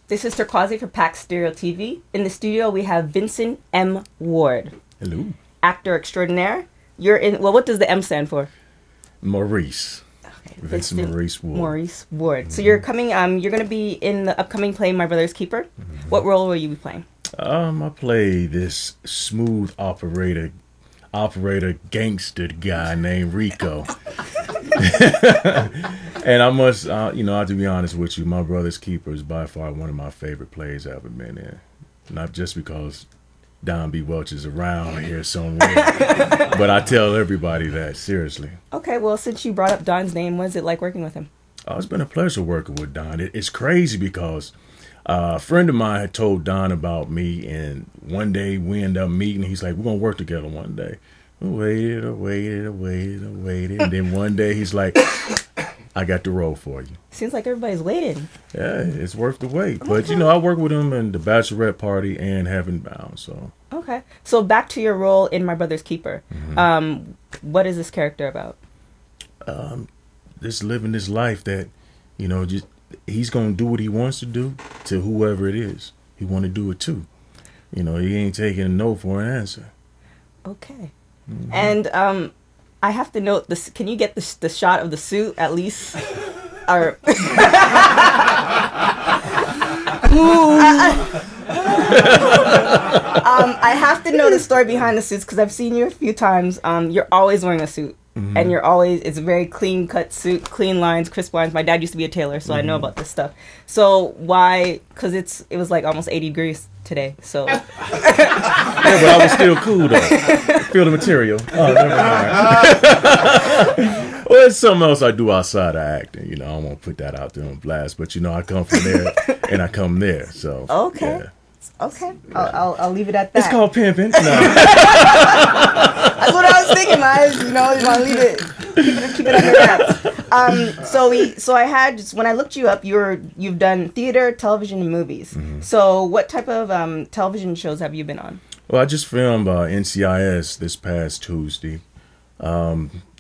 This is Turquoise for Pax Stereo TV. In the studio, we have Vincent M. Ward. Hello. Actor extraordinaire. You're in, well, what does the M stand for? Maurice. Okay. Vincent Maurice Ward. Maurice Ward. So you're coming, you're going to be in the upcoming play, My Brother's Keeper. What role will you be playing? I play this smooth operator gangster guy named Rico. And I must, I have to be honest with you, My Brother's Keeper is by far one of my favorite plays I've ever been in. Not just because Don B. Welch is around here somewhere, but I tell everybody that, seriously. Okay, well, since you brought up Don's name, what is it like working with him? Oh, it's been a pleasure working with Don. It's crazy because a friend of mine had told Don about me, and one day we ended up meeting. He's like, we're going to work together one day. I waited, and then one day he's like, I got the role for you. Seems like everybody's waiting. Yeah, it's worth the wait. But, I work with him in The Bachelorette Party and Heaven Bound, so. Okay. So back to your role in My Brother's Keeper. What is this character about? Just living this life that, just he's going to do what he wants to do to whoever it is. He want to do it too. He ain't taking a no for an answer. Okay. And I have to note this. Can you get the shot of the suit at least? Or I have to know the story behind the suits because I've seen you a few times. You're always wearing a suit, and it's a very clean cut suit, clean lines, crisp lines. My dad used to be a tailor, so I know about this stuff. So why? Because it was like almost 80 degrees today. So yeah, but I was still cool though. Feel the material. Oh, never mind. Well, it's something else I do outside of acting. I don't want to put that out there on blast, but I come from there and I come there. So okay. Yeah. Okay, I'll leave it at that. It's called pimping. No. That's what I was thinking, guys. You want to leave it, keep it under wraps. So I had when I looked you up, you've done theater, television, and movies. So what type of television shows have you been on? Well, I just filmed NCIS this past Tuesday.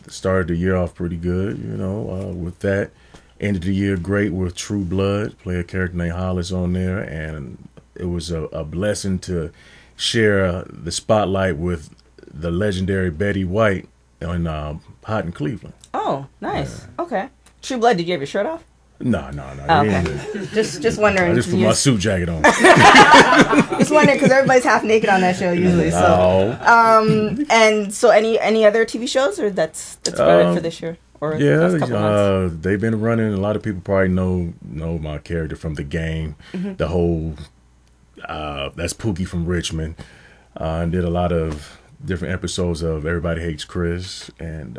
Started the year off pretty good, with that. Ended the year great with True Blood. Play a character named Hollis on there, and it was a blessing to share the spotlight with the legendary Betty White on Hot in Cleveland. Oh, nice. Yeah. Okay. True Blood, did you have your shirt off? No. Oh, okay. Just wondering. I just put my suit jacket on. Just wondering because everybody's half naked on that show usually. So, and so any other TV shows or that's about it for this year? Or yeah, they've been running. A lot of people probably know my character from The Game. The whole that's Pookie from Richmond. I did a lot of different episodes of Everybody Hates Chris, and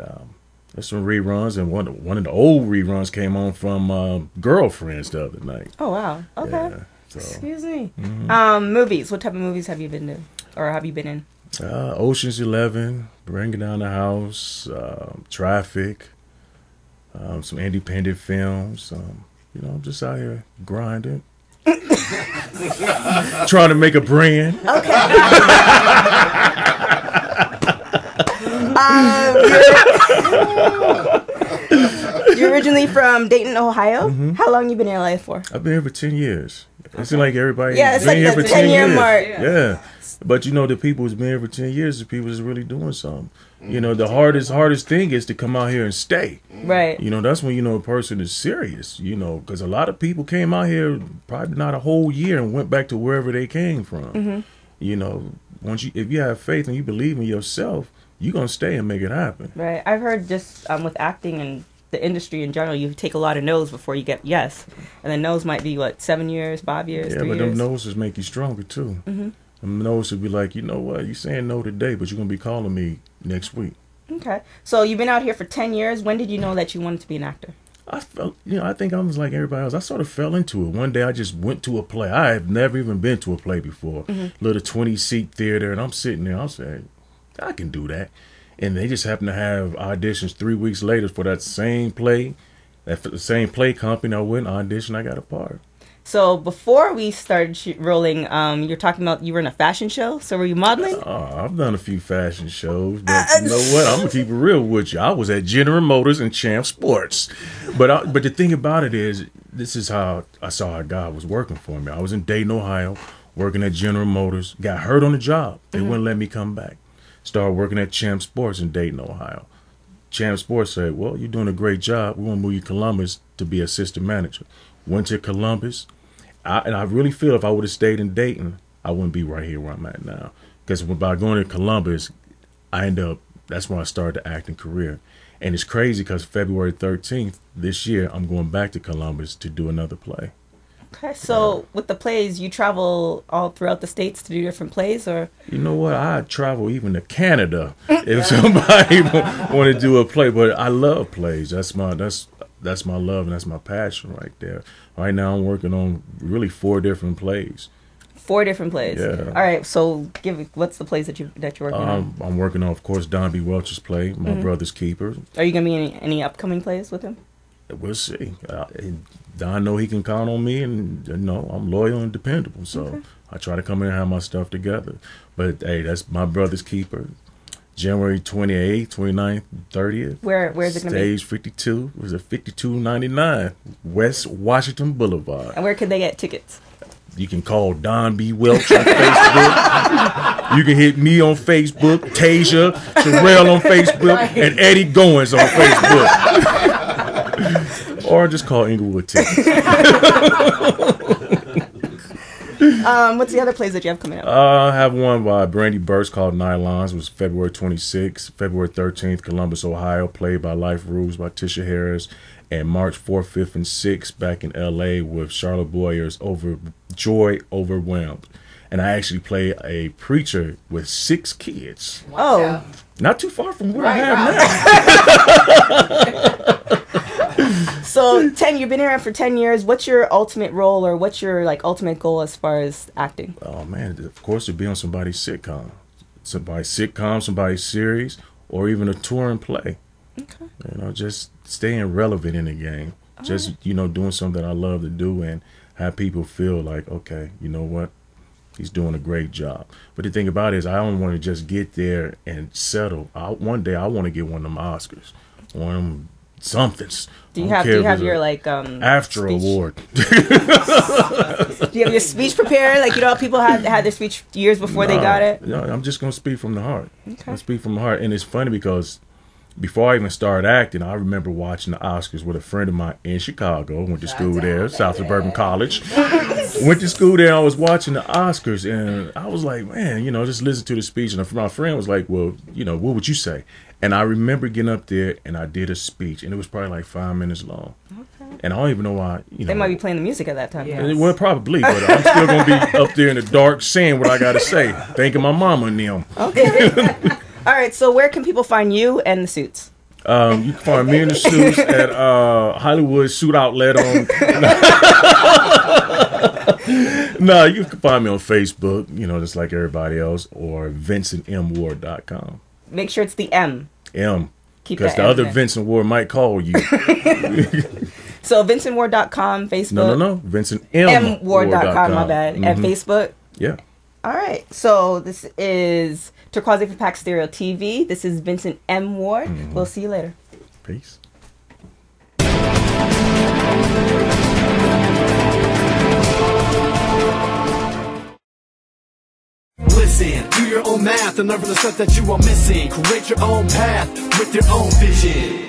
there's some reruns, and one of the old reruns came on from Girlfriends the other night. Oh wow! Okay. Yeah, so. Excuse me. Movies. What type of movies have you been to, or have you been in? Ocean's 11, Bringing Down the House, Traffic, some independent films. I'm just out here grinding. Trying to make a brand. Okay. You're originally from Dayton, Ohio. How long you been in LA for? I've been here for 10 years. It seems like everybody it's been like here the for 10 years. mark. Yeah. But the people who's been here for 10 years, the people who's really doing something. The hardest thing is to come out here and stay. Right. That's when a person is serious, because a lot of people came out here probably not a whole year and went back to wherever they came from. If you have faith and you believe in yourself, you're going to stay and make it happen. Right. I've heard just with acting and the industry in general, you take a lot of no's before you get yes. And then no's might be, 7 years, 5 years, 3 years? Yeah, but them no's make you stronger, too. Them no's would be like, you know what, you're saying no today, but you're going to be calling me next week. Okay. So you've been out here for 10 years. When did you know that you wanted to be an actor? I felt, I think I was like everybody else. I sort of fell into it. One day I just went to a play. I have never even been to a play before. Little 20-seat theater, and I'm sitting there. I'm saying, I can do that. And they just happened to have auditions 3 weeks later for that same play, the same play company. I went audition. I got a part. So before we started rolling, you're talking about you were in a fashion show. So were you modeling? I've done a few fashion shows, but you know what? I'm gonna keep it real with you. I was at General Motors and Champ Sports, but the thing about it is this is how I saw how God was working for me. I was in Dayton, Ohio, working at General Motors. Got hurt on the job. They wouldn't let me come back. Started working at Champ Sports in Dayton, Ohio. Champ Sports said, well, you're doing a great job. We want to move you to Columbus to be assistant manager. Went to Columbus. And I really feel if I would have stayed in Dayton, I wouldn't be right here where I'm at now. Because by going to Columbus, that's when I started the acting career. And it's crazy because February 13th this year, I'm going back to Columbus to do another play. Okay, so with the plays, you travel all throughout the states to do different plays, or? You know what? I travel even to Canada if somebody want to do a play. But I love plays. That's my love and that's my passion right there. Right now, I'm working on really 4 different plays. 4 different plays. Yeah. All right. So, what's the plays that you're working on? I'm working on, of course, Don B. Welch's play, My Brother's Keeper. Are you gonna be in any upcoming plays with him? We'll see. Don know he can count on me, and I'm loyal and dependable. So I try to come in and have my stuff together. But hey, that's My Brother's Keeper. January 28th, 29th, 30th. Where's it going to be? Stage 52. It was at 5299 West Washington Boulevard. And where can they get tickets? You can call Don B. Welch on Facebook. You can hit me on Facebook, Tasia, Terrell on Facebook, and Eddie Goins on Facebook. Or just call Inglewood Tickets. What's the other plays that you have coming up? I have one by Brandy Burst called Nylons. It was February 26th. February 13th, Columbus, Ohio. Played by Life Rules by Tisha Harris. And March 4th, 5th, and 6th back in L.A. with Charlotte Boyer's Joy Overwhelmed. And I actually play a preacher with 6 kids. Oh. Not too far from where I am now. So, you've been here for 10 years. What's your ultimate role, or what's your ultimate goal as far as acting? Oh man, of course, to be on somebody's sitcom, somebody's series, or even a touring play. Okay. Just staying relevant in the game. Doing something that I love to do and have people feel like, okay, you know what? He's doing a great job. But the thing about it is, I don't want to just get there and settle. One day I want to get one of them Oscars, one of them somethings. Do you have your AFTRA award? Do you have your speech prepared? People had their speech years before they got it. No, I'm just gonna speak from the heart. Okay. I speak from the heart, and it's funny because before I even started acting, I remember watching the Oscars with a friend of mine in Chicago. Went to school there, South Suburban College. Went to school there. I was watching the Oscars, and I was like, man, just listen to the speech. And my friend was like, well, what would you say? And I remember getting up there, and I did a speech, and it was probably like 5 minutes long. Okay. And I don't even know why. They might be playing the music at that time. Yes. Well, probably, but I'm still gonna be up there in the dark saying what I gotta say, thanking my mama and them. Okay. All right. So, where can people find you and the suits? You can find me in the suits at Hollywood Suit Outlet on. No, you can find me on Facebook, just like everybody else, or VincentMWard.com. Make sure it's the M. M. Because the other Vincent Ward might call you. So VincentWard.com, Facebook. No. VincentMWard.com. My bad. And Facebook. Yeah. All right. So this is Turquoise for Pack Stereo TV. This is Vincent M. Ward. We'll see you later. Peace. Listen, do your own math and learn from the stuff that you are missing. Create your own path with your own vision.